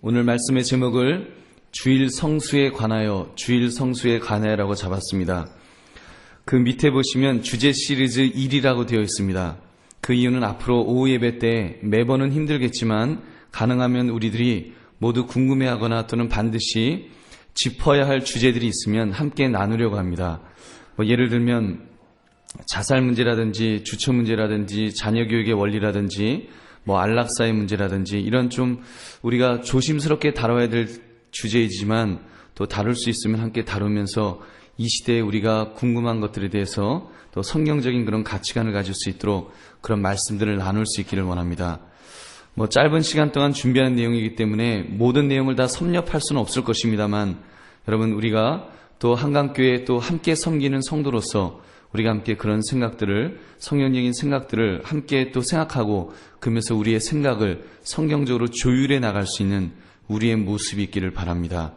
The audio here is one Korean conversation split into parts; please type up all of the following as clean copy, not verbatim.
오늘 말씀의 제목을 주일 성수에 관하여라고 잡았습니다. 그 밑에 보시면 주제 시리즈 1이라고 되어 있습니다. 그 이유는 앞으로 오후 예배 때 매번은 힘들겠지만 가능하면 우리들이 모두 궁금해하거나 또는 반드시 짚어야 할 주제들이 있으면 함께 나누려고 합니다. 예를 들면 자살 문제라든지 주처 문제라든지 자녀 교육의 원리라든지 안락사의 문제라든지 이런 좀 우리가 조심스럽게 다뤄야 될 주제이지만 또 다룰 수 있으면 함께 다루면서 이 시대에 우리가 궁금한 것들에 대해서 또 성경적인 그런 가치관을 가질 수 있도록 그런 말씀들을 나눌 수 있기를 원합니다. 짧은 시간 동안 준비한 내용이기 때문에 모든 내용을 다 섭렵할 수는 없을 것입니다만 여러분 우리가 또 한강교회 또 함께 섬기는 성도로서 우리가 함께 그런 생각들을 성경적인 생각들을 함께 또 생각하고 그러면서 우리의 생각을 성경적으로 조율해 나갈 수 있는 우리의 모습이 있기를 바랍니다.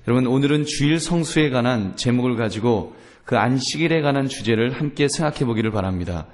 여러분 오늘은 주일 성수에 관한 제목을 가지고 그 안식일에 관한 주제를 함께 생각해 보기를 바랍니다.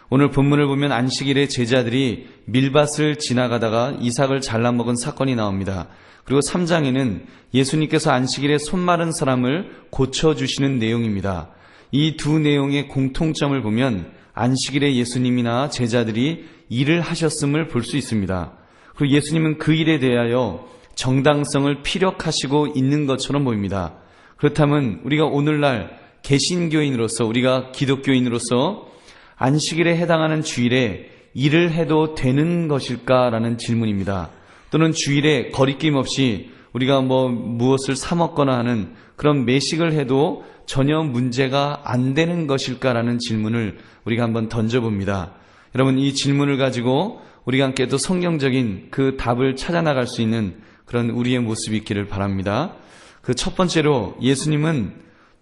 오늘 본문을 보면 안식일에 제자들이 밀밭을 지나가다가 이삭을 잘라먹은 사건이 나옵니다. 그리고 3장에는 예수님께서 안식일에 손 마른 사람을 고쳐주시는 내용입니다. 이 두 내용의 공통점을 보면 안식일에 예수님이나 제자들이 일을 하셨음을 볼 수 있습니다. 그리고 예수님은 그 일에 대하여 정당성을 피력하시고 있는 것처럼 보입니다. 그렇다면 우리가 오늘날 개신교인으로서 우리가 기독교인으로서 안식일에 해당하는 주일에 일을 해도 되는 것일까라는 질문입니다. 또는 주일에 거리낌 없이 우리가 무엇을 사 먹거나 하는 그런 매식을 해도 전혀 문제가 안 되는 것일까라는 질문을 우리가 한번 던져봅니다. 여러분 이 질문을 가지고 우리가 함께 또 성경적인 그 답을 찾아나갈 수 있는 그런 우리의 모습이 있기를 바랍니다. 그 첫 번째로 예수님은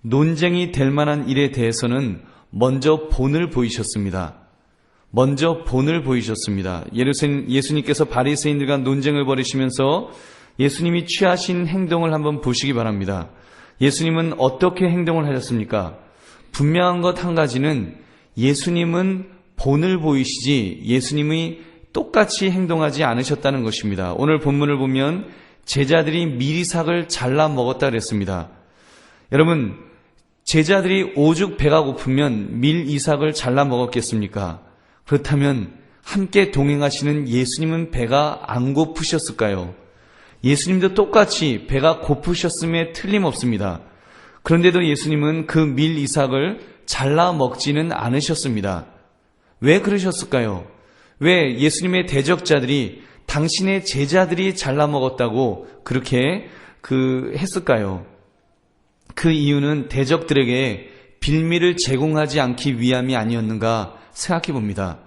논쟁이 될 만한 일에 대해서는 먼저 본을 보이셨습니다. 예수님께서 바리새인들과 논쟁을 벌이시면서 예수님이 취하신 행동을 한번 보시기 바랍니다. 예수님은 어떻게 행동을 하셨습니까? 분명한 것 한 가지는 예수님은 본을 보이시지 예수님이 똑같이 행동하지 않으셨다는 것입니다. 오늘 본문을 보면 제자들이 밀이삭을 잘라 먹었다 그랬습니다. 여러분 제자들이 오죽 배가 고프면 밀이삭을 잘라 먹었겠습니까? 그렇다면 함께 동행하시는 예수님은 배가 안 고프셨을까요? 예수님도 똑같이 배가 고프셨음에 틀림없습니다. 그런데도 예수님은 그 밀이삭을 잘라 먹지는 않으셨습니다. 왜 그러셨을까요? 왜 예수님의 대적자들이 당신의 제자들이 잘라 먹었다고 그렇게 했을까요? 그 이유는 대적들에게 빌미를 제공하지 않기 위함이 아니었는가 생각해 봅니다.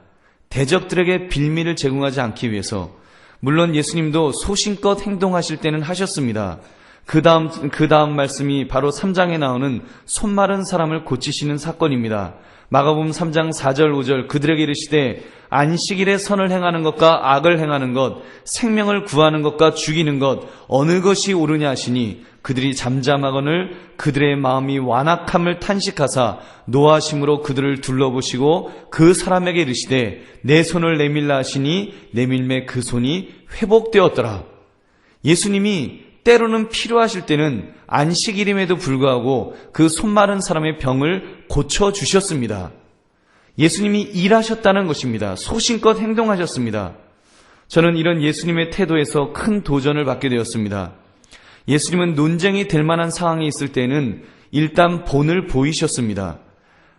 대적들에게 빌미를 제공하지 않기 위해서 물론 예수님도 소신껏 행동하실 때는 하셨습니다. 그 다음 말씀이 바로 3장에 나오는 손 마른 사람을 고치시는 사건입니다. 마가복음 3장 4절 5절 그들에게 이르시되 안식일에 선을 행하는 것과 악을 행하는 것 생명을 구하는 것과 죽이는 것 어느 것이 옳으냐 하시니 그들이 잠잠하거늘 그들의 마음이 완악함을 탄식하사 노하심으로 그들을 둘러보시고 그 사람에게 이르시되 내 손을 내밀라 하시니 내밀매 그 손이 회복되었더라. 예수님이 때로는 필요하실 때는 안식일임에도 불구하고 그 손 마른 사람의 병을 고쳐주셨습니다. 예수님이 일하셨다는 것입니다. 소신껏 행동하셨습니다. 저는 이런 예수님의 태도에서 큰 도전을 받게 되었습니다. 예수님은 논쟁이 될 만한 상황이 있을 때는 일단 본을 보이셨습니다.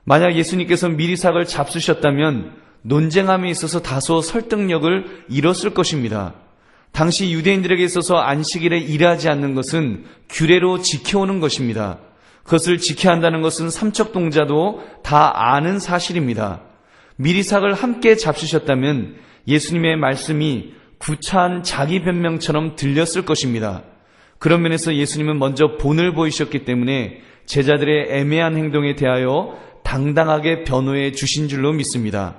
만약 예수님께서 밀이삭을 잡수셨다면 논쟁함에 있어서 다소 설득력을 잃었을 것입니다. 당시 유대인들에게 있어서 안식일에 일하지 않는 것은 규례로 지켜오는 것입니다. 그것을 지켜야 한다는 것은 삼척동자도 다 아는 사실입니다. 밀이삭을 함께 잡수셨다면 예수님의 말씀이 구차한 자기 변명처럼 들렸을 것입니다. 그런 면에서 예수님은 먼저 본을 보이셨기 때문에 제자들의 애매한 행동에 대하여 당당하게 변호해 주신 줄로 믿습니다.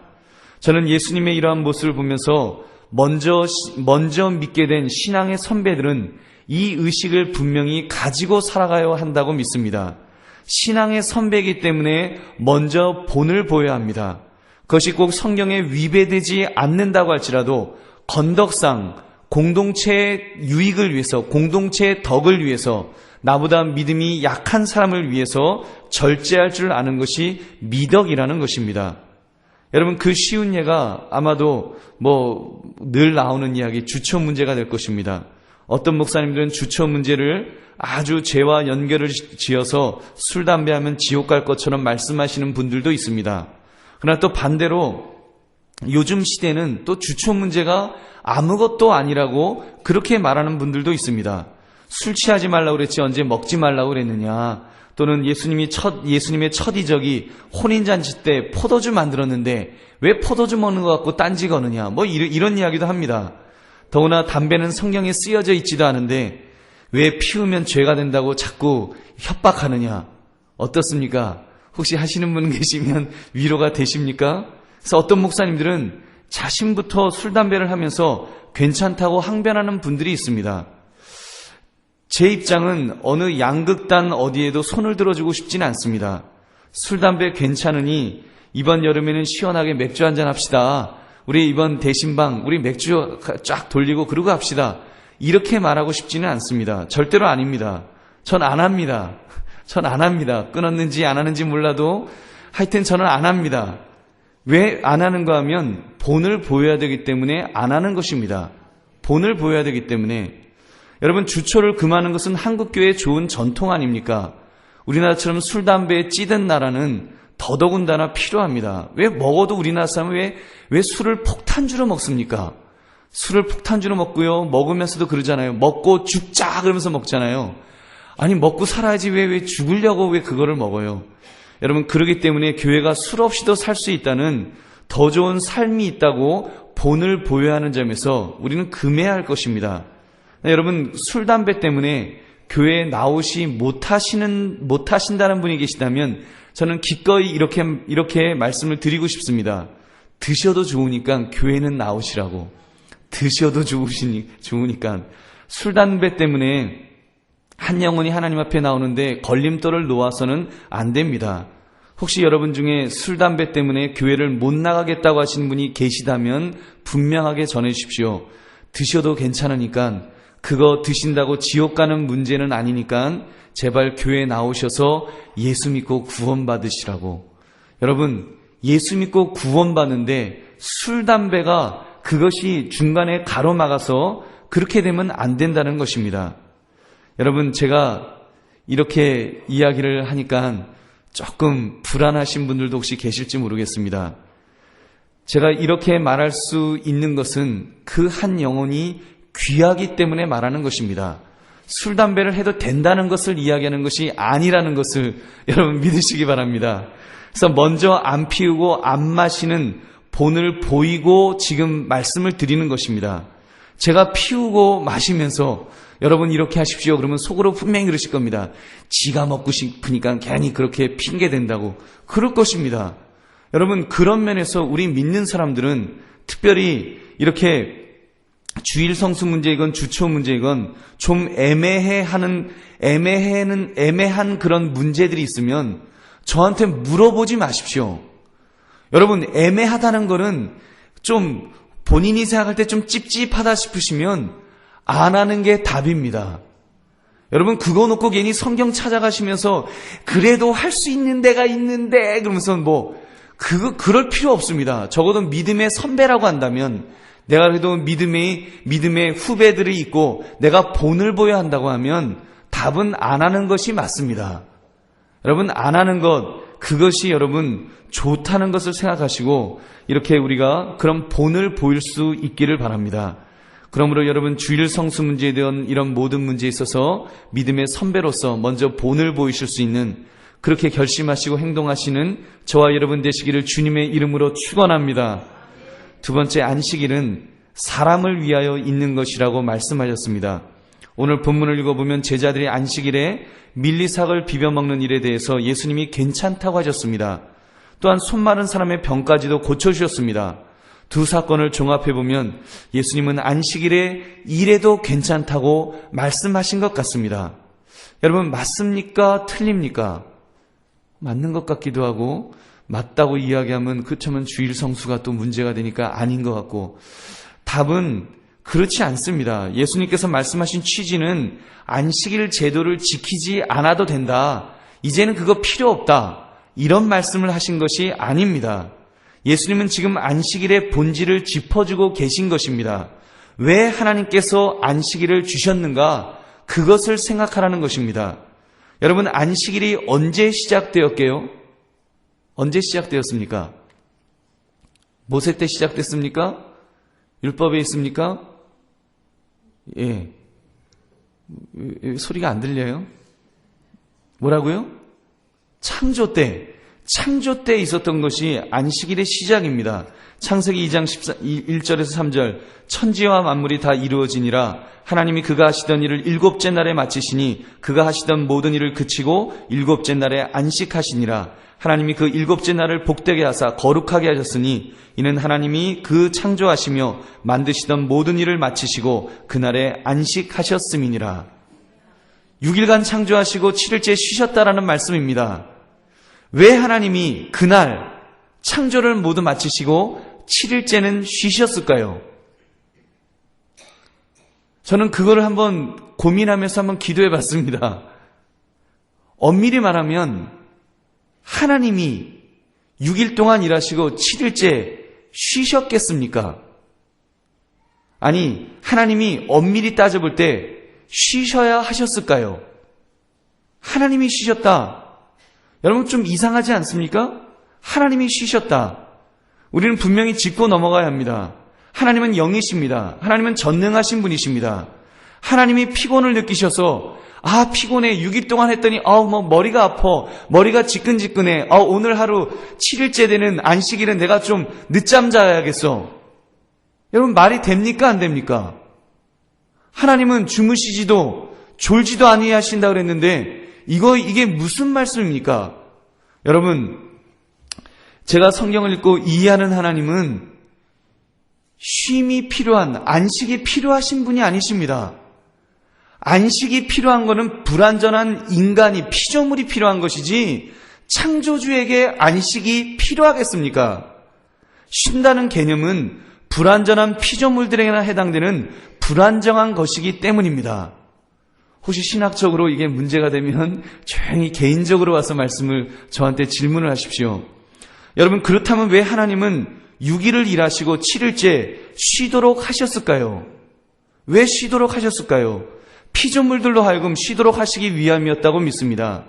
저는 예수님의 이러한 모습을 보면서 먼저 믿게 된 신앙의 선배들은 이 의식을 분명히 가지고 살아가야 한다고 믿습니다. 신앙의 선배이기 때문에 먼저 본을 보여야 합니다. 그것이 꼭 성경에 위배되지 않는다고 할지라도 건덕상 공동체의 유익을 위해서, 공동체의 덕을 위해서, 나보다 믿음이 약한 사람을 위해서 절제할 줄 아는 것이 미덕이라는 것입니다. 여러분, 그 쉬운 예가 아마도 늘 나오는 이야기, 주초 문제가 될 것입니다. 어떤 목사님들은 주초 문제를 아주 죄와 연결을 지어서 술, 담배하면 지옥 갈 것처럼 말씀하시는 분들도 있습니다. 그러나 또 반대로 요즘 시대는 또 주초 문제가 아무것도 아니라고 그렇게 말하는 분들도 있습니다. 술 취하지 말라고 그랬지 언제 먹지 말라고 그랬느냐. 또는 예수님의 첫 이적이 혼인잔치 때 포도주 만들었는데 왜 포도주 먹는 것 같고 딴지 거느냐. 이런 이야기도 합니다. 더구나 담배는 성경에 쓰여져 있지도 않은데 왜 피우면 죄가 된다고 자꾸 협박하느냐. 어떻습니까? 혹시 하시는 분 계시면 위로가 되십니까? 그래서 어떤 목사님들은 자신부터 술, 담배를 하면서 괜찮다고 항변하는 분들이 있습니다. 제 입장은 어느 양극단 어디에도 손을 들어주고 싶지는 않습니다. 술, 담배 괜찮으니 이번 여름에는 시원하게 맥주 한잔 합시다. 우리 이번 대신방 우리 맥주 쫙 돌리고 그러고 합시다. 이렇게 말하고 싶지는 않습니다. 절대로 아닙니다. 전 안 합니다. 전 안 합니다. 끊었는지 안 하는지 몰라도 하여튼 저는 안 합니다. 왜 안 하는가 하면 본을 보여야 되기 때문에 안 하는 것입니다. 본을 보여야 되기 때문에. 여러분, 주초를 금하는 것은 한국교회의 좋은 전통 아닙니까? 우리나라처럼 술, 담배에 찌든 나라는 더더군다나 필요합니다. 왜 먹어도 우리나라 사람은 왜 술을 폭탄주로 먹습니까? 술을 폭탄주로 먹고요. 먹으면서도 그러잖아요. 먹고 죽자 그러면서 먹잖아요. 아니, 먹고 살아야지 왜 죽으려고 왜 그거를 먹어요? 여러분, 그러기 때문에 교회가 술 없이도 살 수 있다는 더 좋은 삶이 있다고 본을 보여야 하는 점에서 우리는 금해야 할 것입니다. 여러분, 술, 담배 때문에 교회에 나오시 못하신다는 분이 계시다면 저는 기꺼이 이렇게 말씀을 드리고 싶습니다. 드셔도 좋으니까 교회는 나오시라고. 드셔도 좋으니까. 술, 담배 때문에 한 영혼이 하나님 앞에 나오는데 걸림돌을 놓아서는 안 됩니다. 혹시 여러분 중에 술, 담배 때문에 교회를 못 나가겠다고 하시는 분이 계시다면 분명하게 전해주십시오. 드셔도 괜찮으니까, 그거 드신다고 지옥 가는 문제는 아니니까 제발 교회에 나오셔서 예수 믿고 구원받으시라고. 여러분, 예수 믿고 구원받는데 술, 담배가 그것이 중간에 가로막아서 그렇게 되면 안 된다는 것입니다. 여러분, 제가 이렇게 이야기를 하니까 조금 불안하신 분들도 혹시 계실지 모르겠습니다. 제가 이렇게 말할 수 있는 것은 그 한 영혼이 귀하기 때문에 말하는 것입니다. 술, 담배를 해도 된다는 것을 이야기하는 것이 아니라는 것을 여러분 믿으시기 바랍니다. 그래서 먼저 안 피우고 안 마시는 본을 보이고 지금 말씀을 드리는 것입니다. 제가 피우고 마시면서 여러분 이렇게 하십시오. 그러면 속으로 분명히 그러실 겁니다. 지가 먹고 싶으니까 괜히 그렇게 핑계 댄다고. 그럴 것입니다. 여러분, 그런 면에서 우리 믿는 사람들은 특별히 이렇게 주일 성수 문제이건 주초 문제이건 좀 애매한 그런 문제들이 있으면 저한테 물어보지 마십시오. 여러분, 애매하다는 거는 좀 본인이 생각할 때 좀 찝찝하다 싶으시면 안 하는 게 답입니다. 여러분, 그거 놓고 괜히 성경 찾아가시면서 그래도 할 수 있는 데가 있는데 그러면서 그럴 필요 없습니다. 적어도 믿음의 선배라고 한다면, 내가 그래도 믿음의 후배들이 있고 내가 본을 보여야 한다고 하면 답은 안 하는 것이 맞습니다. 여러분, 안 하는 것, 그것이 여러분 좋다는 것을 생각하시고 이렇게 우리가 그런 본을 보일 수 있기를 바랍니다. 그러므로 여러분, 주일 성수 문제에 대한 이런 모든 문제에 있어서 믿음의 선배로서 먼저 본을 보이실 수 있는, 그렇게 결심하시고 행동하시는 저와 여러분 되시기를 주님의 이름으로 축원합니다. 두 번째, 안식일은 사람을 위하여 있는 것이라고 말씀하셨습니다. 오늘 본문을 읽어보면 제자들이 안식일에 밀리삭을 비벼 먹는 일에 대해서 예수님이 괜찮다고 하셨습니다. 또한 손 마른 사람의 병까지도 고쳐주셨습니다. 두 사건을 종합해보면 예수님은 안식일에 일해도 괜찮다고 말씀하신 것 같습니다. 여러분, 맞습니까? 틀립니까? 맞는 것 같기도 하고, 맞다고 이야기하면 그렇다면 주일 성수가 또 문제가 되니까 아닌 것 같고, 답은 그렇지 않습니다. 예수님께서 말씀하신 취지는 안식일 제도를 지키지 않아도 된다. 이제는 그거 필요 없다. 이런 말씀을 하신 것이 아닙니다. 예수님은 지금 안식일의 본질을 짚어주고 계신 것입니다. 왜 하나님께서 안식일을 주셨는가? 그것을 생각하라는 것입니다. 여러분, 안식일이 언제 시작되었게요? 언제 시작되었습니까? 모세 때 시작됐습니까? 율법에 있습니까? 예. 소리가 안 들려요? 뭐라고요? 창조 때 있었던 것이 안식일의 시작입니다. 창세기 2장 1절에서 3절 천지와 만물이 다 이루어지니라 하나님이 그가 하시던 일을 일곱째 날에 마치시니 그가 하시던 모든 일을 그치고 일곱째 날에 안식하시니라. 하나님이 그 일곱째 날을 복되게 하사 거룩하게 하셨으니 이는 하나님이 그 창조하시며 만드시던 모든 일을 마치시고 그날에 안식하셨음이니라. 6일간 창조하시고 7일째 쉬셨다라는 말씀입니다. 왜 하나님이 그날 창조를 모두 마치시고 7일째는 쉬셨을까요? 저는 그거를 한번 고민하면서 한번 기도해 봤습니다. 엄밀히 말하면 하나님이 6일 동안 일하시고 7일째 쉬셨겠습니까? 아니, 하나님이 엄밀히 따져볼 때 쉬셔야 하셨을까요? 하나님이 쉬셨다. 여러분 좀 이상하지 않습니까? 하나님이 쉬셨다. 우리는 분명히 짚고 넘어가야 합니다. 하나님은 영이십니다. 하나님은 전능하신 분이십니다. 하나님이 피곤을 느끼셔서 피곤해. 6일 동안 했더니 머리가 아파. 머리가 지끈지끈해. 오늘 하루 7일째 되는 안식일은 내가 좀 늦잠 자야겠어. 여러분 말이 됩니까? 안 됩니까? 하나님은 주무시지도 졸지도 아니하신다 그랬는데 이게 무슨 말씀입니까? 여러분, 제가 성경을 읽고 이해하는 하나님은 쉼이 필요한, 안식이 필요하신 분이 아니십니다. 안식이 필요한 것은 불완전한 인간이, 피조물이 필요한 것이지 창조주에게 안식이 필요하겠습니까? 쉰다는 개념은 불완전한 피조물들에게나 해당되는 불완전한 것이기 때문입니다. 혹시 신학적으로 이게 문제가 되면 조용히 개인적으로 와서 말씀을 저한테 질문을 하십시오. 여러분, 그렇다면 왜 하나님은 6일을 일하시고 7일째 쉬도록 하셨을까요? 왜 쉬도록 하셨을까요? 피조물들로 하여금 쉬도록 하시기 위함이었다고 믿습니다.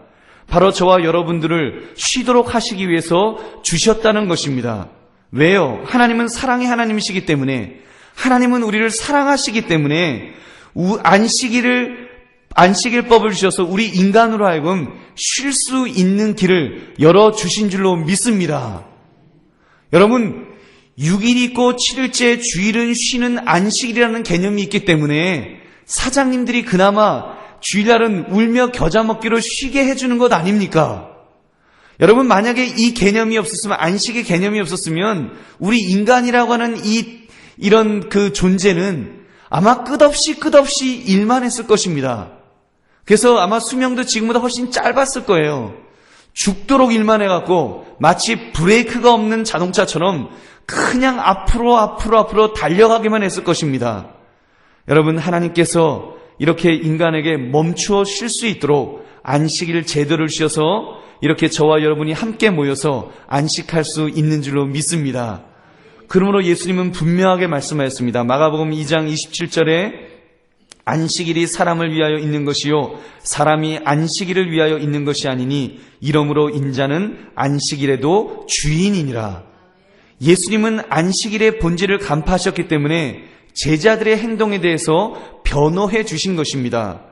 바로 저와 여러분들을 쉬도록 하시기 위해서 주셨다는 것입니다. 왜요? 하나님은 사랑의 하나님이시기 때문에, 하나님은 우리를 사랑하시기 때문에 안식일법을 주셔서 우리 인간으로 하여금 쉴 수 있는 길을 열어주신 줄로 믿습니다. 여러분, 6일이 있고 7일째 주일은 쉬는 안식일이라는 개념이 있기 때문에 사장님들이 그나마 주일날은 울며 겨자 먹기로 쉬게 해주는 것 아닙니까? 여러분, 만약에 이 개념이 없었으면, 안식의 개념이 없었으면 우리 인간이라고 하는 이런 그 존재는 아마 끝없이 일만 했을 것입니다. 그래서 아마 수명도 지금보다 훨씬 짧았을 거예요. 죽도록 일만 해갖고 마치 브레이크가 없는 자동차처럼 그냥 앞으로 달려가기만 했을 것입니다. 여러분, 하나님께서 이렇게 인간에게 멈추어 쉴 수 있도록 안식일 제도를 주셔서 이렇게 저와 여러분이 함께 모여서 안식할 수 있는 줄로 믿습니다. 그러므로 예수님은 분명하게 말씀하였습니다. 마가복음 2장 27절에 안식일이 사람을 위하여 있는 것이요 사람이 안식일을 위하여 있는 것이 아니니 이러므로 인자는 안식일에도 주인이니라. 예수님은 안식일의 본질을 간파하셨기 때문에 제자들의 행동에 대해서 변호해 주신 것입니다.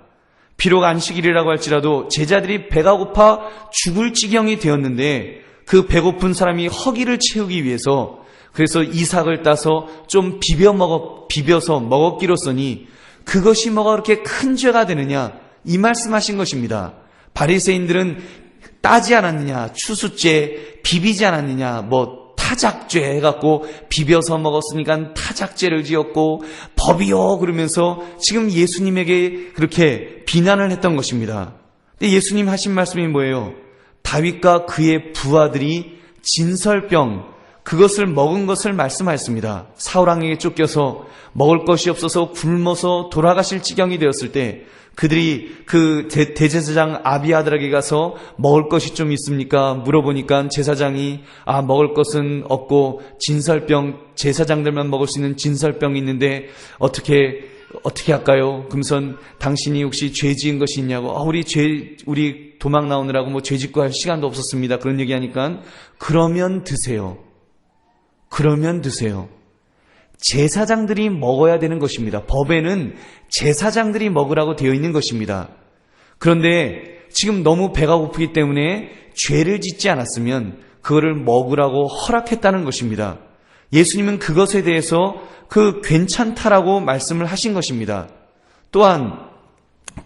비록 안식일이라고 할지라도 제자들이 배가 고파 죽을 지경이 되었는데 그 배고픈 사람이 허기를 채우기 위해서 그래서 이삭을 따서 좀 비벼서 먹었기로써니 그것이 뭐가 그렇게 큰 죄가 되느냐, 이 말씀하신 것입니다. 바리새인들은 따지 않았느냐, 추수죄, 비비지 않았느냐, 타작죄 해갖고 비벼서 먹었으니까 타작죄를 지었고 법이요 그러면서 지금 예수님에게 그렇게 비난을 했던 것입니다. 근데 예수님 하신 말씀이 뭐예요? 다윗과 그의 부하들이 진설병, 그것을 먹은 것을 말씀하였습니다. 사울왕에게 쫓겨서 먹을 것이 없어서 굶어서 돌아가실 지경이 되었을 때 그들이 그 대제사장 아비아들에게 가서 먹을 것이 좀 있습니까? 물어보니까 제사장이 먹을 것은 없고 진설병, 제사장들만 먹을 수 있는 진설병이 있는데 어떻게 할까요? 그러면서 당신이 혹시 죄 지은 것이 있냐고. 우리 도망 나오느라고 뭐 죄 짓고 할 시간도 없었습니다. 그런 얘기하니까 그러면 드세요. 제사장들이 먹어야 되는 것입니다. 법에는 제사장들이 먹으라고 되어 있는 것입니다. 그런데 지금 너무 배가 고프기 때문에 죄를 짓지 않았으면 그거를 먹으라고 허락했다는 것입니다. 예수님은 그것에 대해서 괜찮다라고 말씀을 하신 것입니다. 또한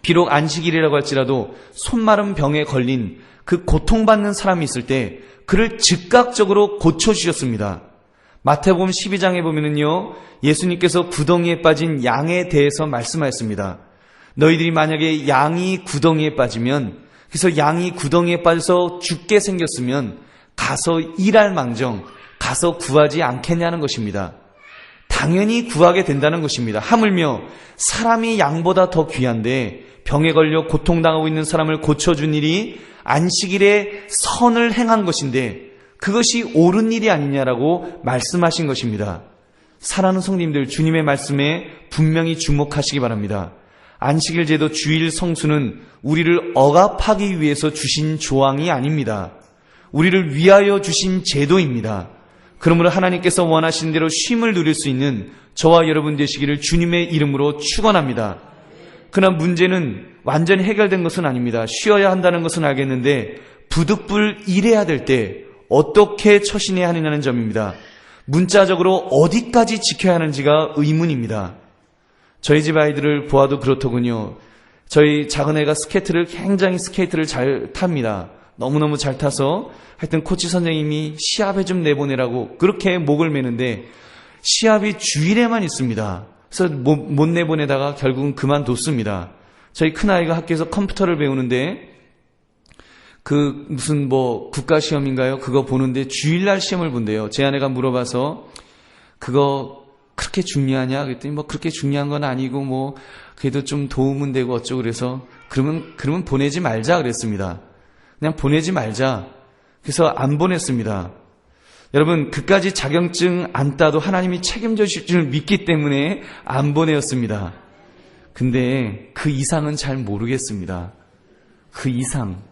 비록 안식일이라고 할지라도 손마른 병에 걸린 그 고통받는 사람이 있을 때 그를 즉각적으로 고쳐주셨습니다. 마태복음 12장에 보면은요, 예수님께서 구덩이에 빠진 양에 대해서 말씀하였습니다. 너희들이 만약에 양이 구덩이에 빠지면, 그래서 양이 구덩이에 빠져서 죽게 생겼으면 가서 일할 망정, 가서 구하지 않겠냐는 것입니다. 당연히 구하게 된다는 것입니다. 하물며 사람이 양보다 더 귀한데 병에 걸려 고통당하고 있는 사람을 고쳐준 일이 안식일에 선을 행한 것인데 그것이 옳은 일이 아니냐라고 말씀하신 것입니다. 사랑하는 성도님들, 주님의 말씀에 분명히 주목하시기 바랍니다. 안식일 제도 주일 성수는 우리를 억압하기 위해서 주신 조항이 아닙니다. 우리를 위하여 주신 제도입니다. 그러므로 하나님께서 원하시는 대로 쉼을 누릴 수 있는 저와 여러분 되시기를 주님의 이름으로 축원합니다. 그러나 문제는 완전히 해결된 것은 아닙니다. 쉬어야 한다는 것은 알겠는데 부득불 일해야 될 때 어떻게 처신해야 하느냐는 점입니다. 문자적으로 어디까지 지켜야 하는지가 의문입니다. 저희 집 아이들을 보아도 그렇더군요. 저희 작은애가 굉장히 스케이트를 잘 탑니다. 너무너무 잘 타서 하여튼 코치 선생님이 시합에 좀 내보내라고 그렇게 목을 매는데 시합이 주일에만 있습니다. 그래서 못 내보내다가 결국은 그만뒀습니다. 저희 큰아이가 학교에서 컴퓨터를 배우는데 무슨 국가시험인가요? 그거 보는데 주일날 시험을 본대요. 제 아내가 물어봐서 그거 그렇게 중요하냐? 그랬더니 그렇게 중요한 건 아니고 그래도 좀 도움은 되고 어쩌고 그래서 그러면 보내지 말자 그랬습니다. 그냥 보내지 말자. 그래서 안 보냈습니다. 여러분, 그까지 자격증 안 따도 하나님이 책임져 주실 줄 믿기 때문에 안 보내었습니다. 근데 그 이상은 잘 모르겠습니다. 그 이상.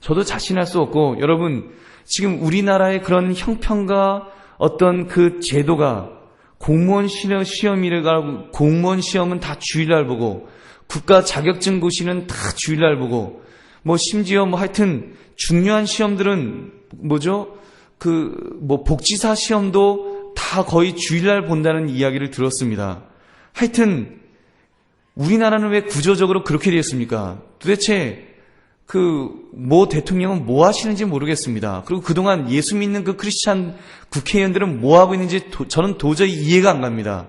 저도 자신할 수 없고, 여러분, 지금 우리나라의 그런 형평과 어떤 그 제도가 공무원 시험이라고 공무원 시험은 다 주일날 보고, 국가 자격증 고시는 다 주일날 보고, 심지어 하여튼 중요한 시험들은 복지사 시험도 다 거의 주일날 본다는 이야기를 들었습니다. 하여튼 우리나라는 왜 구조적으로 그렇게 되었습니까? 도대체 모 대통령은 뭐 하시는지 모르겠습니다. 그리고 그동안 예수 믿는 그 크리스찬 국회의원들은 뭐 하고 있는지 저는 도저히 이해가 안 갑니다.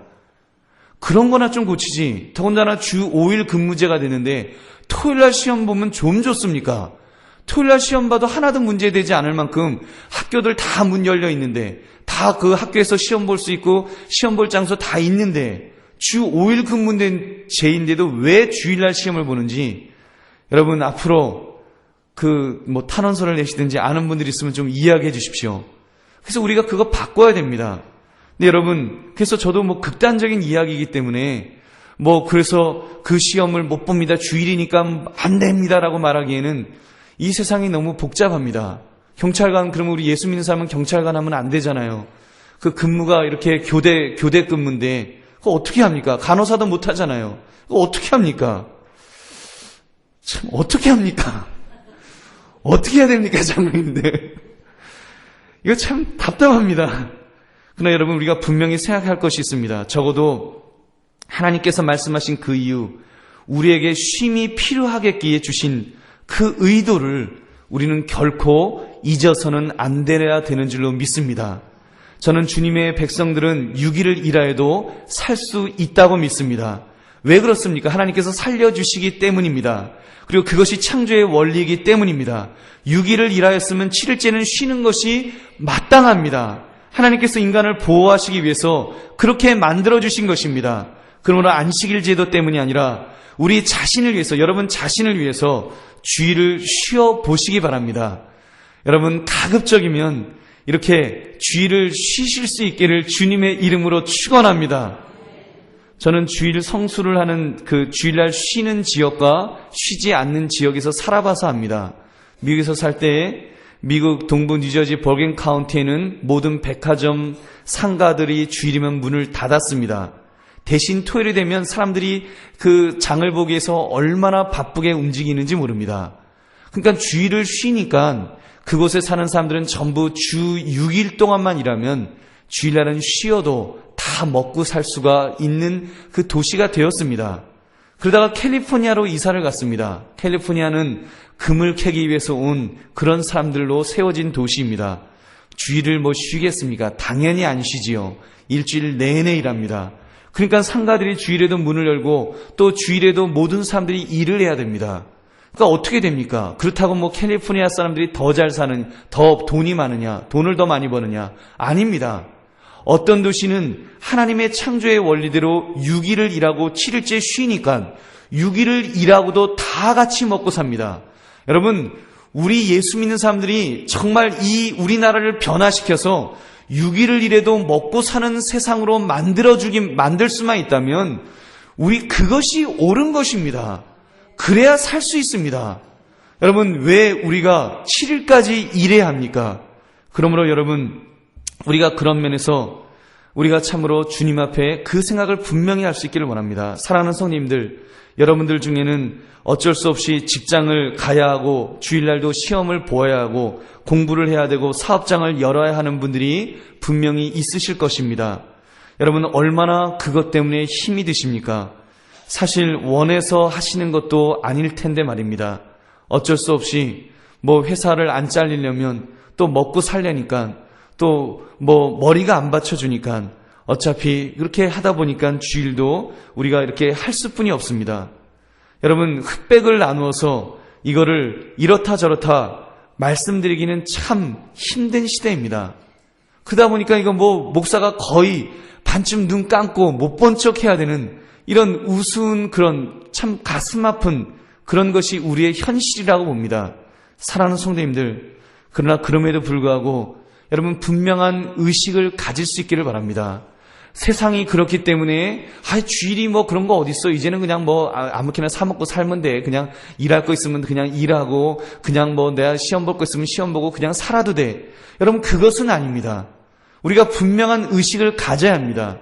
그런 거나 좀 고치지. 더군다나 주 5일 근무제가 되는데 토요일날 시험 보면 좀 좋습니까? 토요일날 시험 봐도 하나도 문제되지 않을 만큼 학교들 다 문 열려 있는데 다 그 학교에서 시험 볼 수 있고 시험 볼 장소 다 있는데 주 5일 근무된 제인데도 왜 주일날 시험을 보는지 여러분 앞으로 탄원서를 내시든지 아는 분들이 있으면 좀 이야기해 주십시오. 그래서 우리가 그거 바꿔야 됩니다. 근데 여러분, 그래서 저도 극단적인 이야기이기 때문에 그래서 그 시험을 못 봅니다. 주일이니까 안 됩니다라고 말하기에는 이 세상이 너무 복잡합니다. 경찰관, 그러면 우리 예수 믿는 사람은 경찰관 하면 안 되잖아요. 그 근무가 이렇게 교대 근무인데, 그거 어떻게 합니까? 간호사도 못 하잖아요. 그거 어떻게 합니까? 참, 어떻게 합니까? 어떻게 해야 됩니까, 장로님들? 이거 참 답답합니다. 그러나 여러분, 우리가 분명히 생각할 것이 있습니다. 적어도 하나님께서 말씀하신 그 이유, 우리에게 쉼이 필요하겠기에 주신 그 의도를 우리는 결코 잊어서는 안 되어야 되는 줄로 믿습니다. 저는 주님의 백성들은 6일을 일하여도 살 수 있다고 믿습니다. 왜 그렇습니까? 하나님께서 살려주시기 때문입니다. 그리고 그것이 창조의 원리이기 때문입니다. 6일을 일하였으면 7일째는 쉬는 것이 마땅합니다. 하나님께서 인간을 보호하시기 위해서 그렇게 만들어주신 것입니다. 그러므로 안식일 제도 때문이 아니라 우리 자신을 위해서, 여러분 자신을 위해서 주일을 쉬어보시기 바랍니다. 여러분 가급적이면 이렇게 주일을 쉬실 수 있기를 주님의 이름으로 축원합니다. 저는 주일 성수를 하는 그 주일날 쉬는 지역과 쉬지 않는 지역에서 살아봐서 압니다. 미국에서 살 때 미국 동부 뉴저지 버긴 카운티에는 모든 백화점 상가들이 주일이면 문을 닫았습니다. 대신 토요일이 되면 사람들이 그 장을 보기 위해서 얼마나 바쁘게 움직이는지 모릅니다. 그러니까 주일을 쉬니까 그곳에 사는 사람들은 전부 주 6일 동안만 일하면 주일날은 쉬어도 다 먹고 살 수가 있는 그 도시가 되었습니다. 그러다가 캘리포니아로 이사를 갔습니다. 캘리포니아는 금을 캐기 위해서 온 그런 사람들로 세워진 도시입니다. 주일을 뭐 쉬겠습니까? 당연히 안 쉬지요. 일주일 내내 일합니다. 그러니까 상가들이 주일에도 문을 열고 또 주일에도 모든 사람들이 일을 해야 됩니다. 그러니까 어떻게 됩니까? 그렇다고 뭐 캘리포니아 사람들이 더 잘 사는, 더 돈이 많으냐, 돈을 더 많이 버느냐? 아닙니다. 어떤 도시는 하나님의 창조의 원리대로 6일을 일하고 7일째 쉬니까 6일을 일하고도 다 같이 먹고 삽니다. 여러분, 우리 예수 믿는 사람들이 정말 이 우리나라를 변화시켜서 6일을 일해도 먹고 사는 세상으로 만들 수만 있다면 우리 그것이 옳은 것입니다. 그래야 살 수 있습니다. 여러분, 왜 우리가 7일까지 일해야 합니까? 그러므로 여러분, 우리가 그런 면에서 우리가 참으로 주님 앞에 그 생각을 분명히 할 수 있기를 원합니다. 사랑하는 성님들, 여러분들 중에는 어쩔 수 없이 직장을 가야 하고 주일날도 시험을 보아야 하고 공부를 해야 되고 사업장을 열어야 하는 분들이 분명히 있으실 것입니다. 여러분, 얼마나 그것 때문에 힘이 드십니까? 사실 원해서 하시는 것도 아닐 텐데 말입니다. 어쩔 수 없이 뭐 회사를 안 잘리려면 또 먹고 살려니까 또 뭐 머리가 안 받쳐주니까 어차피 그렇게 하다 보니까 주일도 우리가 이렇게 할 수뿐이 없습니다. 여러분, 흑백을 나누어서 이거를 이렇다 저렇다 말씀드리기는 참 힘든 시대입니다. 그러다 보니까 이거 뭐 목사가 거의 반쯤 눈 감고 못 본 척 해야 되는 이런 우스운 그런 참 가슴 아픈 그런 것이 우리의 현실이라고 봅니다. 사랑하는 성도님들, 그러나 그럼에도 불구하고 여러분 분명한 의식을 가질 수 있기를 바랍니다. 세상이 그렇기 때문에 주일이 뭐 그런 거 어딨어, 이제는 그냥 뭐 아무렇게나 사 먹고 살면 돼, 그냥 일할 거 있으면 그냥 일하고 그냥 뭐 내가 시험 볼 거 있으면 시험 보고 그냥 살아도 돼. 여러분, 그것은 아닙니다. 우리가 분명한 의식을 가져야 합니다.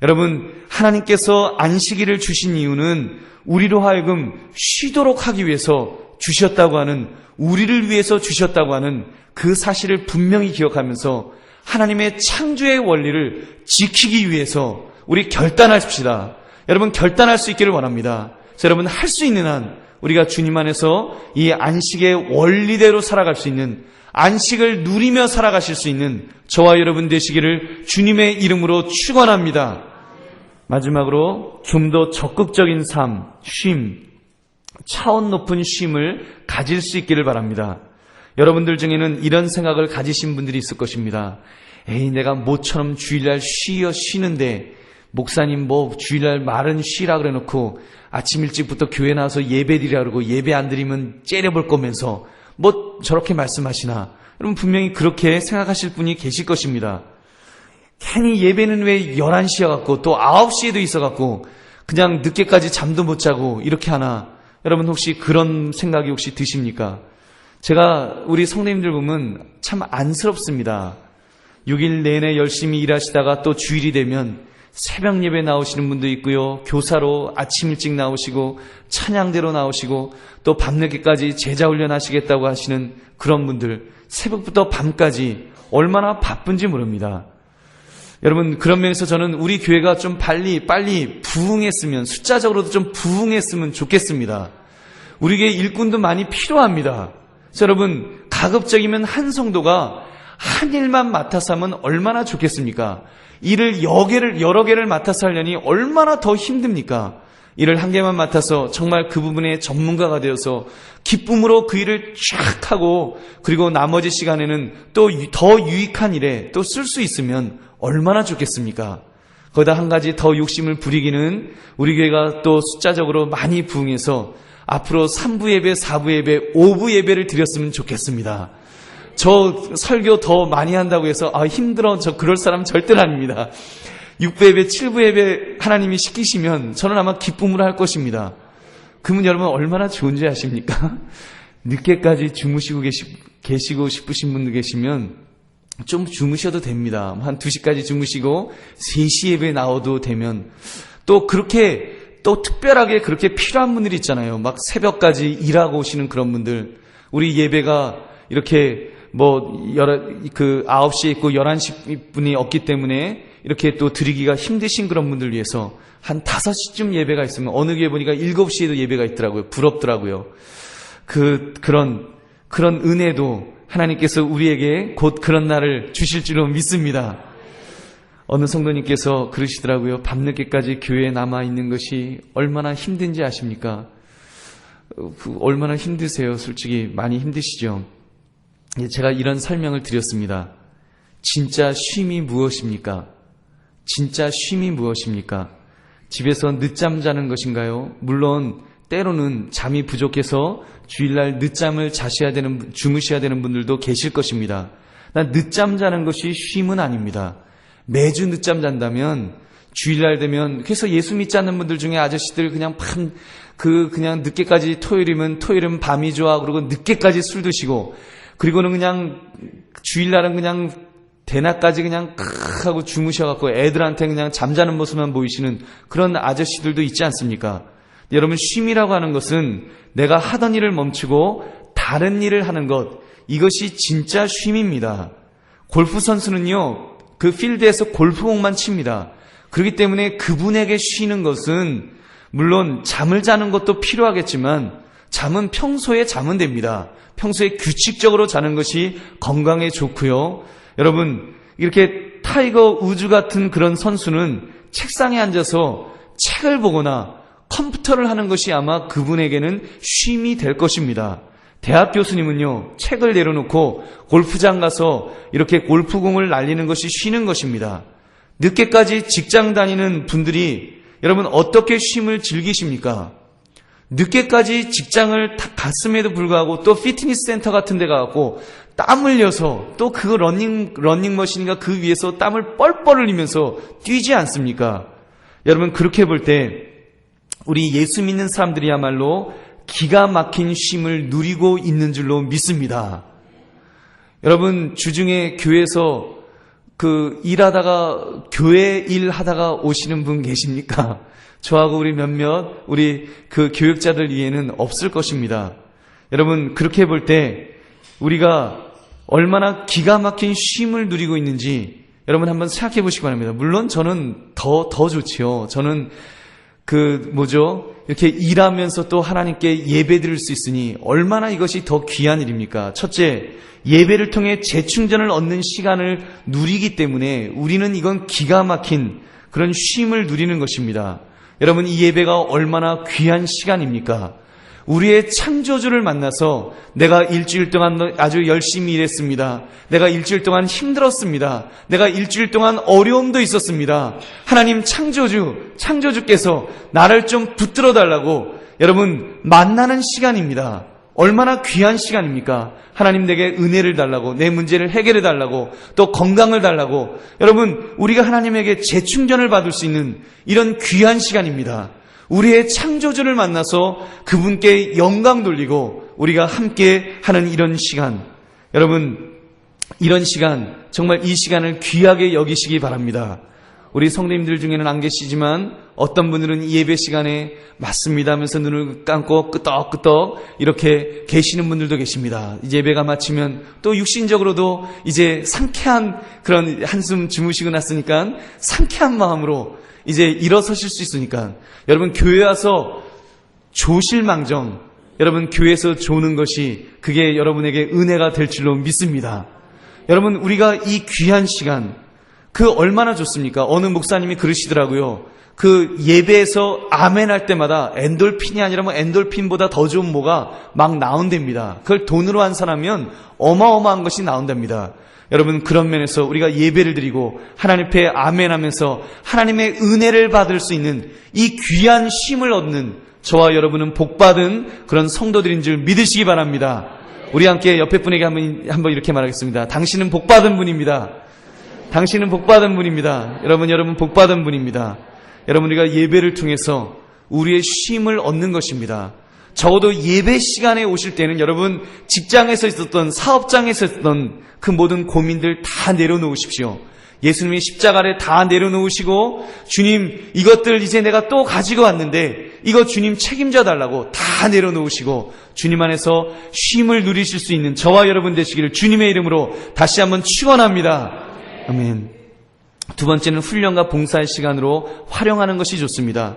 여러분, 하나님께서 안식일을 주신 이유는 우리로 하여금 쉬도록 하기 위해서 주셨다고 하는, 우리를 위해서 주셨다고 하는 그 사실을 분명히 기억하면서 하나님의 창조의 원리를 지키기 위해서 우리 결단하십시다. 여러분, 결단할 수 있기를 원합니다. 그래서 여러분, 할 수 있는 한 우리가 주님 안에서 이 안식의 원리대로 살아갈 수 있는, 안식을 누리며 살아가실 수 있는 저와 여러분 되시기를 주님의 이름으로 축원합니다. 마지막으로 좀 더 적극적인 삶, 쉼, 차원 높은 쉼을 가질 수 있기를 바랍니다. 여러분들 중에는 이런 생각을 가지신 분들이 있을 것입니다. 에이, 내가 모처럼 주일날 쉬는데 목사님 뭐 주일날 말은 쉬라 그래놓고 아침 일찍부터 교회 나와서 예배 드리라 그러고 예배 안 드리면 째려볼 거면서 뭐 저렇게 말씀하시나. 여러분, 분명히 그렇게 생각하실 분이 계실 것입니다. 괜히 예배는 왜 11시여갖고 또 9시에도 있어갖고 그냥 늦게까지 잠도 못 자고 이렇게 하나. 여러분, 혹시 그런 생각이 혹시 드십니까? 제가 우리 성도님들 보면 참 안쓰럽습니다. 6일 내내 열심히 일하시다가 또 주일이 되면 새벽 예배 나오시는 분도 있고요, 교사로 아침 일찍 나오시고 찬양대로 나오시고 또 밤늦게까지 제자 훈련하시겠다고 하시는 그런 분들, 새벽부터 밤까지 얼마나 바쁜지 모릅니다. 여러분, 그런 면에서 저는 우리 교회가 좀 빨리 부흥했으면, 숫자적으로도 좀 부흥했으면 좋겠습니다. 우리에게 일꾼도 많이 필요합니다. 그래서 여러분, 가급적이면 한 성도가 한 일만 맡아서 하면 얼마나 좋겠습니까? 일을 여러 개를 맡아서 하려니 얼마나 더 힘듭니까? 일을 한 개만 맡아서 정말 그 부분의 전문가가 되어서 기쁨으로 그 일을 쫙 하고 그리고 나머지 시간에는 또 더 유익한 일에 또 쓸 수 있으면 얼마나 좋겠습니까? 거기다 한 가지 더 욕심을 부리기는 우리 교회가 또 숫자적으로 많이 부응해서 앞으로 3부 예배, 4부 예배, 5부 예배를 드렸으면 좋겠습니다. 저 설교 더 많이 한다고 해서 힘들어, 저 그럴 사람 절대로 아닙니다. 6부 예배, 7부 예배 하나님이 시키시면 저는 아마 기쁨으로 할 것입니다. 그러면 여러분 얼마나 좋은지 아십니까? 늦게까지 주무시고 계시고 싶으신 분들 계시면 좀 주무셔도 됩니다. 한 2시까지 주무시고 3시 예배 나와도 되면, 또 그렇게 또 특별하게 그렇게 필요한 분들이 있잖아요. 막 새벽까지 일하고 오시는 그런 분들. 우리 예배가 이렇게 9시에 있고 11시 분이 없기 때문에 이렇게 또 드리기가 힘드신 그런 분들 위해서 한 5시쯤 예배가 있으면, 어느 교회 보니까 7시에도 예배가 있더라고요. 부럽더라고요. 그런 은혜도 하나님께서 우리에게 곧 그런 날을 주실 줄로 믿습니다. 어느 성도님께서 그러시더라고요. 밤늦게까지 교회에 남아있는 것이 얼마나 힘든지 아십니까? 얼마나 힘드세요? 솔직히 많이 힘드시죠? 제가 이런 설명을 드렸습니다. 진짜 쉼이 무엇입니까? 진짜 쉼이 무엇입니까? 집에서 늦잠 자는 것인가요? 물론 때로는 잠이 부족해서 주일날 늦잠을 주무셔야 되는 분들도 계실 것입니다. 난 늦잠 자는 것이 쉼은 아닙니다. 매주 늦잠 잔다면 주일날 되면, 그래서 예수 믿지 않는 분들 중에 아저씨들 그냥 그냥 늦게까지, 토요일은 밤이 좋아 그러고 늦게까지 술 드시고, 그리고는 그냥 주일날은 그냥 대낮까지 그냥 하고 주무셔갖고 애들한테 그냥 잠자는 모습만 보이시는 그런 아저씨들도 있지 않습니까? 여러분, 쉼이라고 하는 것은 내가 하던 일을 멈추고 다른 일을 하는 것, 이것이 진짜 쉼입니다. 골프 선수는요, 그 필드에서 골프공만 칩니다. 그렇기 때문에 그분에게 쉬는 것은 물론 잠을 자는 것도 필요하겠지만 잠은 평소에 자면 됩니다. 평소에 규칙적으로 자는 것이 건강에 좋고요. 여러분, 이렇게 타이거 우즈 같은 그런 선수는 책상에 앉아서 책을 보거나 컴퓨터를 하는 것이 아마 그분에게는 쉼이 될 것입니다. 대학 교수님은요, 책을 내려놓고 골프장 가서 이렇게 골프공을 날리는 것이 쉬는 것입니다. 늦게까지 직장 다니는 분들이 여러분 어떻게 쉼을 즐기십니까? 늦게까지 직장을 갔음에도 불구하고 또 피트니스 센터 같은 데 가고 땀 흘려서 또 그 러닝머신인가 그 위에서 땀을 뻘뻘 흘리면서 뛰지 않습니까? 여러분, 그렇게 볼 때 우리 예수 믿는 사람들이야말로 기가 막힌 쉼을 누리고 있는 줄로 믿습니다. 여러분, 주중에 교회에서 일하다가 교회 일하다가 오시는 분 계십니까? 저하고 우리 우리 교육자들 위에는 없을 것입니다. 여러분, 그렇게 볼 때 우리가 얼마나 기가 막힌 쉼을 누리고 있는지 여러분 한번 생각해 보시기 바랍니다. 물론 저는 더 좋지요. 저는 이렇게 일하면서 또 하나님께 예배 드릴 수 있으니 얼마나 이것이 더 귀한 일입니까? 첫째, 예배를 통해 재충전을 얻는 시간을 누리기 때문에 우리는 이건 기가 막힌 그런 쉼을 누리는 것입니다. 여러분, 이 예배가 얼마나 귀한 시간입니까? 우리의 창조주를 만나서 내가 일주일 동안 아주 열심히 일했습니다. 내가 일주일 동안 힘들었습니다. 내가 일주일 동안 어려움도 있었습니다. 하나님 창조주께서 나를 좀 붙들어 달라고 여러분 만나는 시간입니다. 얼마나 귀한 시간입니까? 하나님 내게 은혜를 달라고, 내 문제를 해결해 달라고, 또 건강을 달라고. 여러분, 우리가 하나님에게 재충전을 받을 수 있는 이런 귀한 시간입니다. 우리의 창조주를 만나서 그분께 영광 돌리고 우리가 함께 하는 이런 시간, 여러분, 이런 시간, 정말 이 시간을 귀하게 여기시기 바랍니다. 우리 성도님들 중에는 안 계시지만 어떤 분들은 이 예배 시간에 맞습니다 하면서 눈을 감고 끄덕끄덕 이렇게 계시는 분들도 계십니다. 이제 예배가 마치면 또 육신적으로도 이제 상쾌한 그런 한숨 주무시고 났으니까 상쾌한 마음으로 이제 일어서실 수 있으니까 여러분, 교회 와서 조실망정, 여러분 교회에서 조는 것이 그게 여러분에게 은혜가 될 줄로 믿습니다. 여러분, 우리가 이 귀한 시간, 그 얼마나 좋습니까? 어느 목사님이 그러시더라고요. 그 예배에서 아멘 할 때마다 엔돌핀이 아니라 뭐 엔돌핀보다 더 좋은 뭐가 막 나온답니다. 그걸 돈으로 환산하면 어마어마한 것이 나온답니다. 여러분, 그런 면에서 우리가 예배를 드리고 하나님 앞에 아멘 하면서 하나님의 은혜를 받을 수 있는 이 귀한 쉼을 얻는 저와 여러분은 복받은 그런 성도들인 줄 믿으시기 바랍니다. 우리 함께 옆에 분에게 한번 이렇게 말하겠습니다. 당신은 복받은 분입니다. 당신은 복받은 분입니다. 여러분 복받은 분입니다. 여러분, 우리가 예배를 통해서 우리의 쉼을 얻는 것입니다. 적어도 예배 시간에 오실 때는 여러분 직장에서 있었던, 사업장에서 있었던 그 모든 고민들 다 내려놓으십시오. 예수님이 십자가를 다 내려놓으시고, 주님, 이것들 이제 내가 또 가지고 왔는데 이거 주님 책임져 달라고 다 내려놓으시고 주님 안에서 쉼을 누리실 수 있는 저와 여러분 되시기를 주님의 이름으로 다시 한번 축원합니다. 아멘. 두 번째는 훈련과 봉사의 시간으로 활용하는 것이 좋습니다.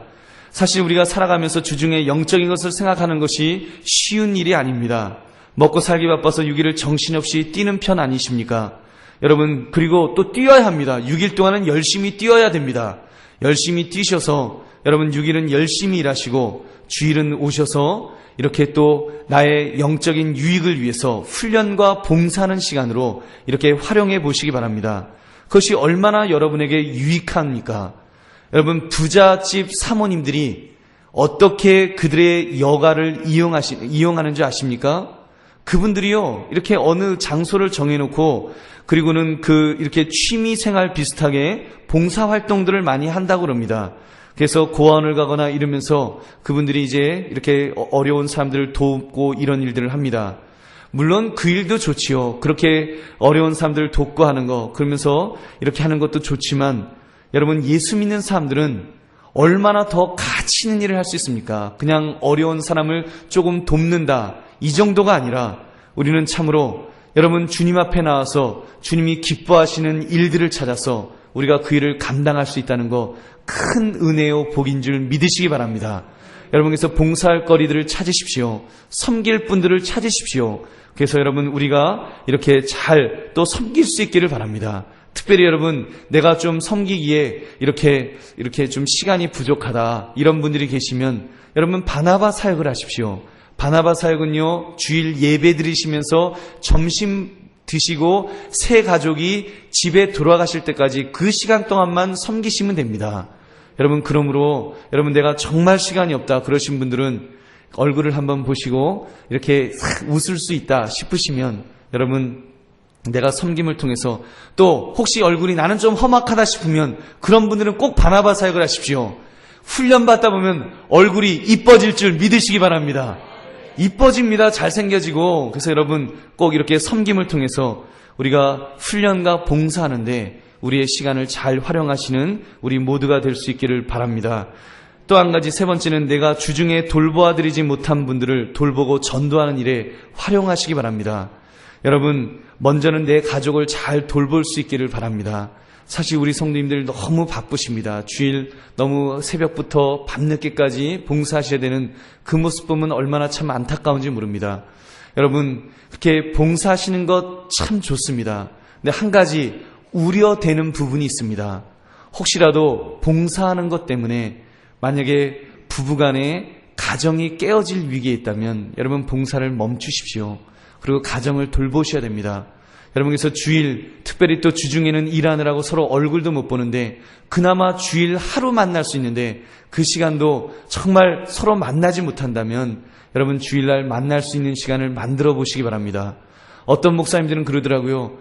사실 우리가 살아가면서 주중에 영적인 것을 생각하는 것이 쉬운 일이 아닙니다. 먹고 살기 바빠서 6일을 정신없이 뛰는 편 아니십니까? 여러분, 그리고 또 뛰어야 합니다. 6일 동안은 열심히 뛰어야 됩니다. 열심히 뛰셔서 여러분 6일은 열심히 일하시고 주일은 오셔서 이렇게 또 나의 영적인 유익을 위해서 훈련과 봉사하는 시간으로 이렇게 활용해 보시기 바랍니다. 그것이 얼마나 여러분에게 유익합니까? 여러분, 부잣집 사모님들이 어떻게 그들의 여가를 이용하는 줄 아십니까? 그분들이요, 이렇게 어느 장소를 정해놓고, 그리고는 이렇게 취미 생활 비슷하게 봉사 활동들을 많이 한다고 그럽니다. 그래서 고아원을 가거나 이러면서 그분들이 이제 이렇게 어려운 사람들을 돕고 이런 일들을 합니다. 물론 그 일도 좋지요. 그렇게 어려운 사람들을 돕고 하는 거, 그러면서 이렇게 하는 것도 좋지만, 여러분, 예수 믿는 사람들은 얼마나 더 가치 있는 일을 할 수 있습니까? 그냥 어려운 사람을 조금 돕는다, 이 정도가 아니라 우리는 참으로 여러분 주님 앞에 나와서 주님이 기뻐하시는 일들을 찾아서 우리가 그 일을 감당할 수 있다는 거 큰 은혜요 복인 줄 믿으시기 바랍니다. 여러분께서 봉사할 거리들을 찾으십시오. 섬길 분들을 찾으십시오. 그래서 여러분 우리가 이렇게 잘 또 섬길 수 있기를 바랍니다. 특별히 여러분, 내가 좀 섬기기에 이렇게 좀 시간이 부족하다, 이런 분들이 계시면 여러분 바나바 사역을 하십시오. 바나바 사역은요, 주일 예배 드리시면서 점심 드시고 새 가족이 집에 돌아가실 때까지 그 시간 동안만 섬기시면 됩니다. 여러분, 그러므로 여러분 내가 정말 시간이 없다 그러신 분들은 얼굴을 한번 보시고 이렇게 웃을 수 있다 싶으시면 여러분 내가 섬김을 통해서, 또 혹시 얼굴이 나는 좀 험악하다 싶으면 그런 분들은 꼭 바나바 사역을 하십시오. 훈련받다 보면 얼굴이 이뻐질 줄 믿으시기 바랍니다. 이뻐집니다. 잘생겨지고. 그래서 여러분 꼭 이렇게 섬김을 통해서 우리가 훈련과 봉사하는데 우리의 시간을 잘 활용하시는 우리 모두가 될 수 있기를 바랍니다. 또 한 가지, 세 번째는 내가 주중에 돌보아드리지 못한 분들을 돌보고 전도하는 일에 활용하시기 바랍니다. 여러분, 먼저는 내 가족을 잘 돌볼 수 있기를 바랍니다. 사실 우리 성도님들 너무 바쁘십니다. 주일 너무 새벽부터 밤늦게까지 봉사하셔야 되는 그 모습 보면 얼마나 참 안타까운지 모릅니다. 여러분, 그렇게 봉사하시는 것 참 좋습니다. 근데 한 가지 우려되는 부분이 있습니다. 혹시라도 봉사하는 것 때문에 만약에 부부간에 가정이 깨어질 위기에 있다면 여러분 봉사를 멈추십시오. 그리고 가정을 돌보셔야 됩니다. 여러분께서 주일, 특별히 또 주중에는 일하느라고 서로 얼굴도 못 보는데 그나마 주일 하루 만날 수 있는데 그 시간도 정말 서로 만나지 못한다면 여러분 주일날 만날 수 있는 시간을 만들어 보시기 바랍니다. 어떤 목사님들은 그러더라고요.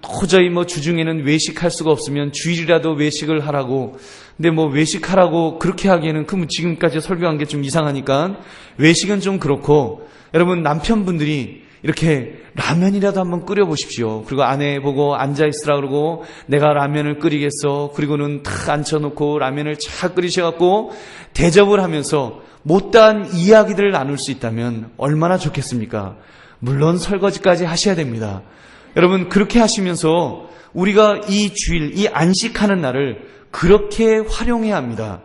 도저히 주중에는 외식할 수가 없으면 주일이라도 외식을 하라고. 근데 외식하라고 그렇게 하기에는 지금까지 설교한 게 좀 이상하니까 외식은 좀 그렇고, 여러분 남편분들이 이렇게 라면이라도 한번 끓여보십시오. 그리고 아내 보고 앉아있으라 그러고 내가 라면을 끓이겠어. 그리고는 탁 앉혀놓고 라면을 잘 끓이셔갖고 대접을 하면서 못다한 이야기들을 나눌 수 있다면 얼마나 좋겠습니까? 물론 설거지까지 하셔야 됩니다. 여러분 그렇게 하시면서 우리가 이 주일, 이 안식하는 날을 그렇게 활용해야 합니다.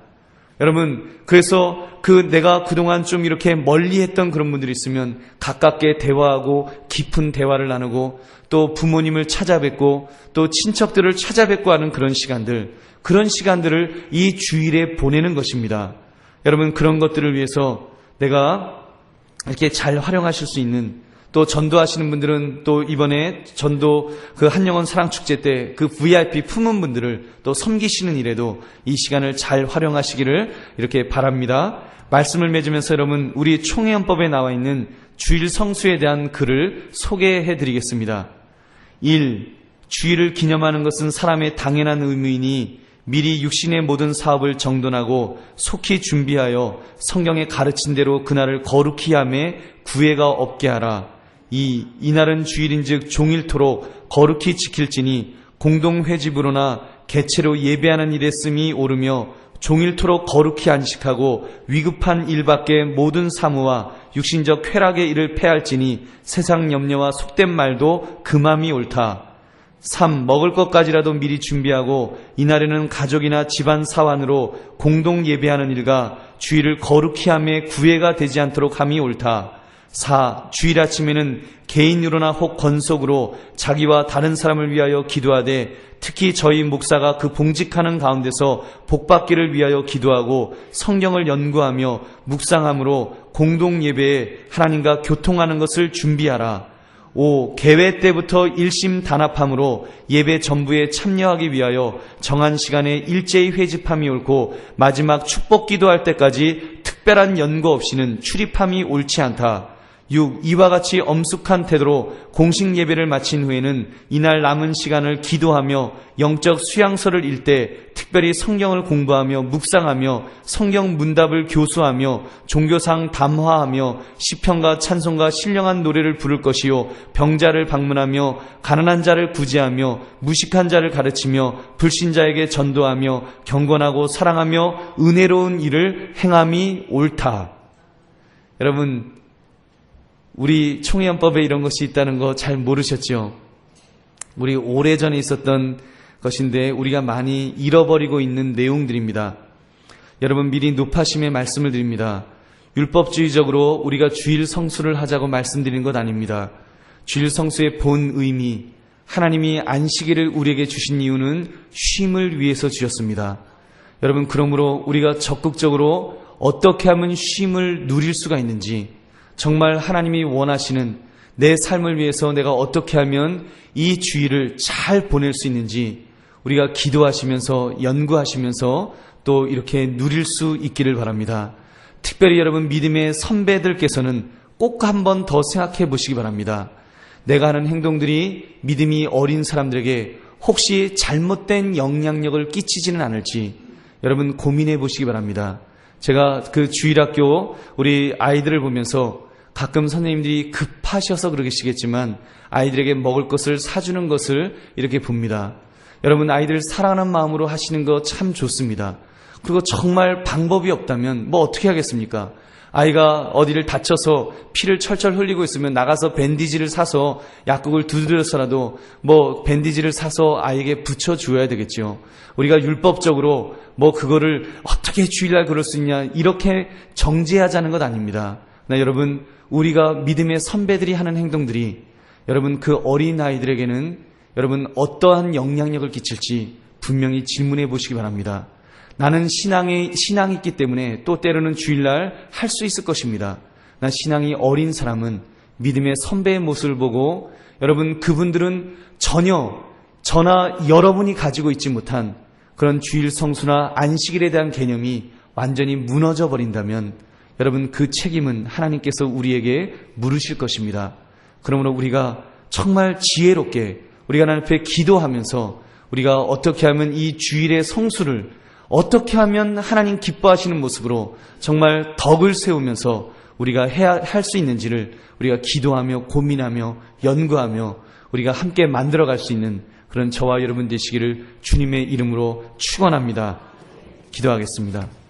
여러분, 그래서 내가 그동안 좀 이렇게 멀리 했던 그런 분들이 있으면 가깝게 대화하고 깊은 대화를 나누고 또 부모님을 찾아뵙고 또 친척들을 찾아뵙고 하는 그런 시간들을 이 주일에 보내는 것입니다. 여러분, 그런 것들을 위해서 내가 이렇게 잘 활용하실 수 있는, 또 전도하시는 분들은 또 이번에 전도 한영원 사랑축제 때 VIP 품은 분들을 또 섬기시는 일에도 이 시간을 잘 활용하시기를 이렇게 바랍니다. 말씀을 맺으면서 여러분, 우리 총회헌법에 나와 있는 주일 성수에 대한 글을 소개해 드리겠습니다. 1. 주일을 기념하는 것은 사람의 당연한 의무이니 미리 육신의 모든 사업을 정돈하고 속히 준비하여 성경에 가르친 대로 그날을 거룩히 하며 구애가 없게 하라. 2. 이날은 주일인즉 종일토록 거룩히 지킬지니 공동회집으로나 개체로 예배하는 일에 씀이 오르며 종일토록 거룩히 안식하고 위급한 일밖에 모든 사무와 육신적 쾌락의 일을 패할지니 세상 염려와 속된 말도 금함이 옳다. 3. 먹을 것까지라도 미리 준비하고 이날에는 가족이나 집안 사환으로 공동 예배하는 일과 주일을 거룩히 하며 구애가 되지 않도록 함이 옳다. 4. 주일 아침에는 개인으로나 혹 건속으로 자기와 다른 사람을 위하여 기도하되 특히 저희 목사가 그 봉직하는 가운데서 복받기를 위하여 기도하고 성경을 연구하며 묵상함으로 공동 예배에 하나님과 교통하는 것을 준비하라. 5. 개회 때부터 일심단합함으로 예배 전부에 참여하기 위하여 정한 시간에 일제히 회집함이 옳고 마지막 축복 기도할 때까지 특별한 연구 없이는 출입함이 옳지 않다. 6. 이와 같이 엄숙한 태도로 공식 예배를 마친 후에는 이날 남은 시간을 기도하며 영적 수양서를 읽되 특별히 성경을 공부하며 묵상하며 성경 문답을 교수하며 종교상 담화하며 시편과 찬송과 신령한 노래를 부를 것이요 병자를 방문하며 가난한 자를 구제하며 무식한 자를 가르치며 불신자에게 전도하며 경건하고 사랑하며 은혜로운 일을 행함이 옳다. 여러분, 우리 총회헌법에 이런 것이 있다는 거 잘 모르셨죠? 우리 오래전에 있었던 것인데 우리가 많이 잃어버리고 있는 내용들입니다. 여러분, 미리 높아심의 말씀을 드립니다. 율법주의적으로 우리가 주일 성수를 하자고 말씀드리는 것 아닙니다. 주일 성수의 본 의미, 하나님이 안식일을 우리에게 주신 이유는 쉼을 위해서 주셨습니다. 여러분, 그러므로 우리가 적극적으로 어떻게 하면 쉼을 누릴 수가 있는지, 정말 하나님이 원하시는 내 삶을 위해서 내가 어떻게 하면 이 주일을 잘 보낼 수 있는지 우리가 기도하시면서 연구하시면서 또 이렇게 누릴 수 있기를 바랍니다. 특별히 여러분, 믿음의 선배들께서는 꼭 한 번 더 생각해 보시기 바랍니다. 내가 하는 행동들이 믿음이 어린 사람들에게 혹시 잘못된 영향력을 끼치지는 않을지 여러분 고민해 보시기 바랍니다. 제가 주일학교 우리 아이들을 보면서 가끔 선생님들이 급하셔서 그러시겠지만 아이들에게 먹을 것을 사주는 것을 이렇게 봅니다. 여러분, 아이들 사랑하는 마음으로 하시는 거 참 좋습니다. 그리고 정말 방법이 없다면 뭐 어떻게 하겠습니까? 아이가 어디를 다쳐서 피를 철철 흘리고 있으면 나가서 밴디지를 사서 약국을 두드려서라도 뭐 밴디지를 사서 아이에게 붙여줘야 되겠죠. 우리가 율법적으로 뭐 그거를 어떻게 주일날 그럴 수 있냐 이렇게 정죄하자는 것 아닙니다. 그러나 여러분, 우리가 믿음의 선배들이 하는 행동들이 여러분 그 어린 아이들에게는 여러분 어떠한 영향력을 끼칠지 분명히 질문해 보시기 바랍니다. 나는 신앙이 있기 때문에 또 때로는 주일날 할 수 있을 것입니다. 나 신앙이 어린 사람은 믿음의 선배의 모습을 보고 여러분 그분들은 전혀 저나 여러분이 가지고 있지 못한 그런 주일 성수나 안식일에 대한 개념이 완전히 무너져 버린다면 여러분 그 책임은 하나님께서 우리에게 물으실 것입니다. 그러므로 우리가 정말 지혜롭게 우리가 하나님 앞에 기도하면서 우리가 어떻게 하면 이 주일의 성수를 어떻게 하면 하나님 기뻐하시는 모습으로 정말 덕을 세우면서 우리가 할 수 있는지를 우리가 기도하며 고민하며 연구하며 우리가 함께 만들어갈 수 있는 그런 저와 여러분 되시기를 주님의 이름으로 축원합니다. 기도하겠습니다.